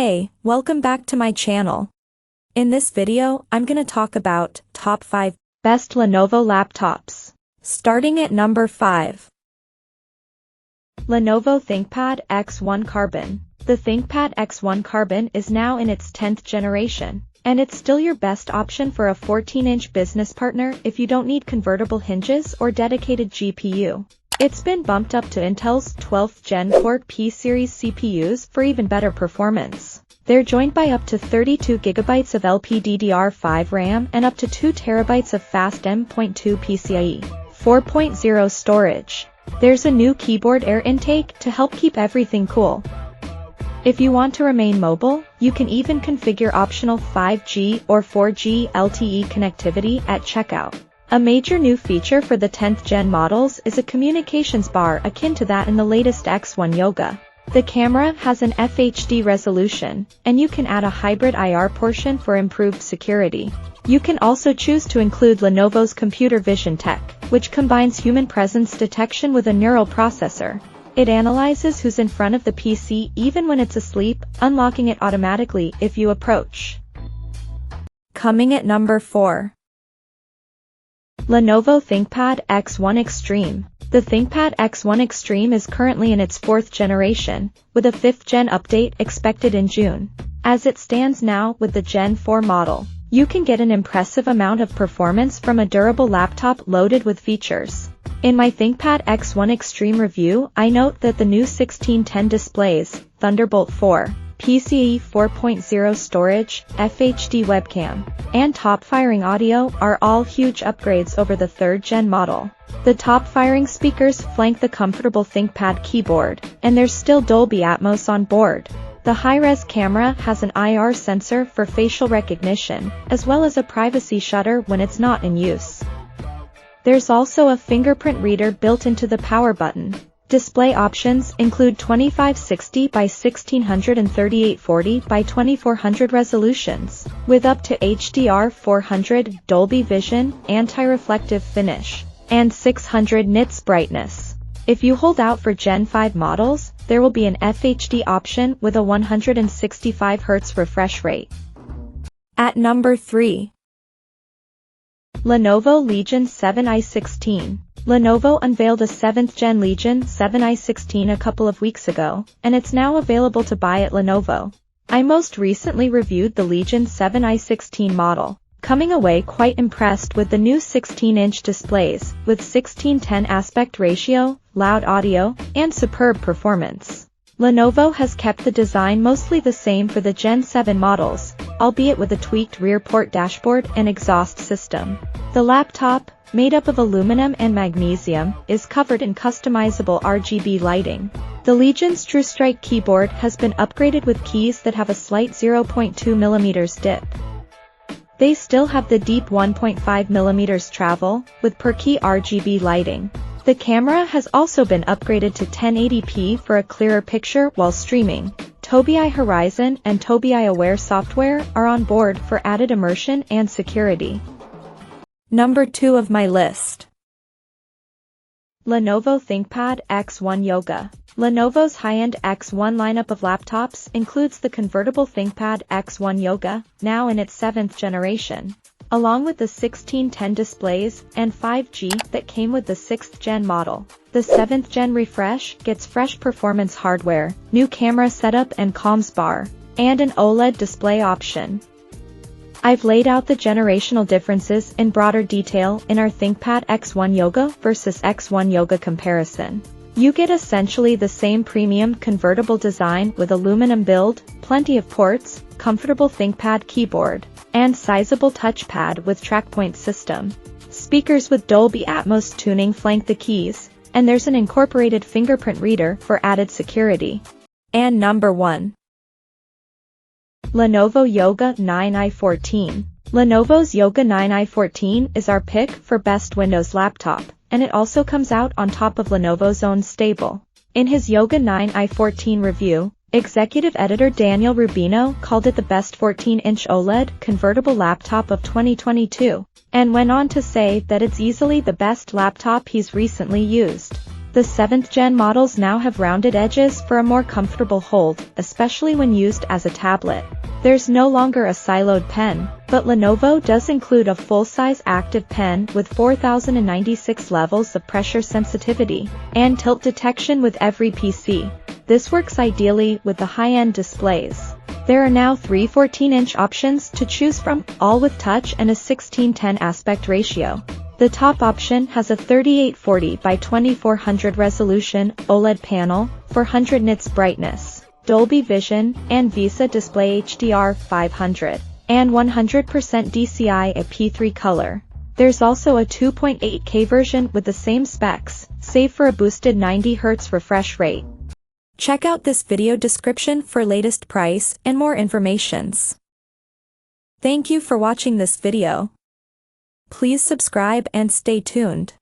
Hey, welcome back to my channel. In this video, I'm gonna talk about top 5 best Lenovo laptops. Starting at number 5. Lenovo ThinkPad X1 Carbon. The ThinkPad X1 Carbon is now in its 10th generation, and it's still your best option for a 14-inch business partner if you don't need convertible hinges or dedicated GPU. It's been bumped up to Intel's 12th Gen Core P-series CPUs for even better performance. They're joined by up to 32GB of LPDDR5 RAM and up to 2TB of fast M.2 PCIe 4.0 storage. There's a new keyboard air intake to help keep everything cool. If you want to remain mobile, you can even configure optional 5G or 4G LTE connectivity at checkout. A major new feature for the 10th gen models is a communications bar akin to that in the latest X1 Yoga. The camera has an FHD resolution, and you can add a hybrid IR portion for improved security. You can also choose to include Lenovo's computer vision tech, which combines human presence detection with a neural processor. It analyzes who's in front of the PC even when it's asleep, unlocking it automatically if you approach. Coming at number 4. Lenovo ThinkPad X1 Extreme. The ThinkPad X1 Extreme is currently in its 4th generation, with a 5th gen update expected in June. As it stands now with the Gen 4 model, you can get an impressive amount of performance from a durable laptop loaded with features. In my ThinkPad X1 Extreme review, I note that the new 1610 displays, Thunderbolt 4, PCIe 4.0 storage, FHD webcam, and top-firing audio are all huge upgrades over the 3rd gen model. The top-firing speakers flank the comfortable ThinkPad keyboard, and there's still Dolby Atmos on board. The high-res camera has an IR sensor for facial recognition, as well as a privacy shutter when it's not in use. There's also a fingerprint reader built into the power button. Display options include 2560 by 1600 and 3840 by 2400 resolutions, with up to HDR400, Dolby Vision, anti-reflective finish, and 600 nits brightness. If you hold out for Gen 5 models, there will be an FHD option with a 165Hz refresh rate. At number 3. Lenovo Legion 7i16. Lenovo unveiled a 7th gen Legion 7i16 a couple of weeks ago, and it's now available to buy at Lenovo. I most recently reviewed the Legion 7i16 model, coming away quite impressed with the new 16-inch displays, with 16:10 aspect ratio, loud audio, and superb performance. Lenovo has kept the design mostly the same for the Gen 7 models, albeit with a tweaked rear port dashboard and exhaust system. The laptop, made up of aluminum and magnesium, is covered in customizable RGB lighting. The Legion's TrueStrike keyboard has been upgraded with keys that have a slight 0.2mm dip. They still have the deep 1.5mm travel, with per-key RGB lighting. The camera has also been upgraded to 1080p for a clearer picture while streaming. Tobii Horizon and Tobii Aware software are on board for added immersion and security. Number 2 of my list. Lenovo ThinkPad X1 Yoga. Lenovo's high-end X1 lineup of laptops includes the convertible ThinkPad X1 Yoga, now in its 7th generation, along with the 1610 displays and 5G that came with the 6th gen model. The 7th gen refresh gets fresh performance hardware, new camera setup and comms bar, and an OLED display option. I've laid out the generational differences in broader detail in our ThinkPad X1 Yoga versus X1 Yoga comparison. You get essentially the same premium convertible design with aluminum build, plenty of ports, comfortable ThinkPad keyboard, and sizable touchpad with trackpoint system. Speakers with Dolby Atmos tuning flank the keys, and there's an incorporated fingerprint reader for added security. And number 1. Lenovo Yoga 9i14. Lenovo's Yoga 9i14 is our pick for best Windows laptop, and it also comes out on top of Lenovo's own stable. In his Yoga 9i14 review, executive editor Daniel Rubino called it the best 14-inch OLED convertible laptop of 2022, and went on to say that it's easily the best laptop he's recently used. The The 7th Gen models now have rounded edges for a more comfortable hold, especially when used as a tablet. There's no longer a siloed pen, but Lenovo does include a full-size active pen with 4096 levels of pressure sensitivity and tilt detection with every PC. This works ideally with the high-end displays. There are now 3 14-inch options to choose from, all with touch and a 16:10 aspect ratio. The top option has a 3840 by 2400 resolution OLED panel, 400 nits brightness, Dolby Vision, and VISA display HDR 500, and 100% DCI at P3 color. There's also a 2.8K version with the same specs, save for a boosted 90 Hz refresh rate. Check out this video description for latest price and more informations. Thank you for watching this video. Please subscribe and stay tuned.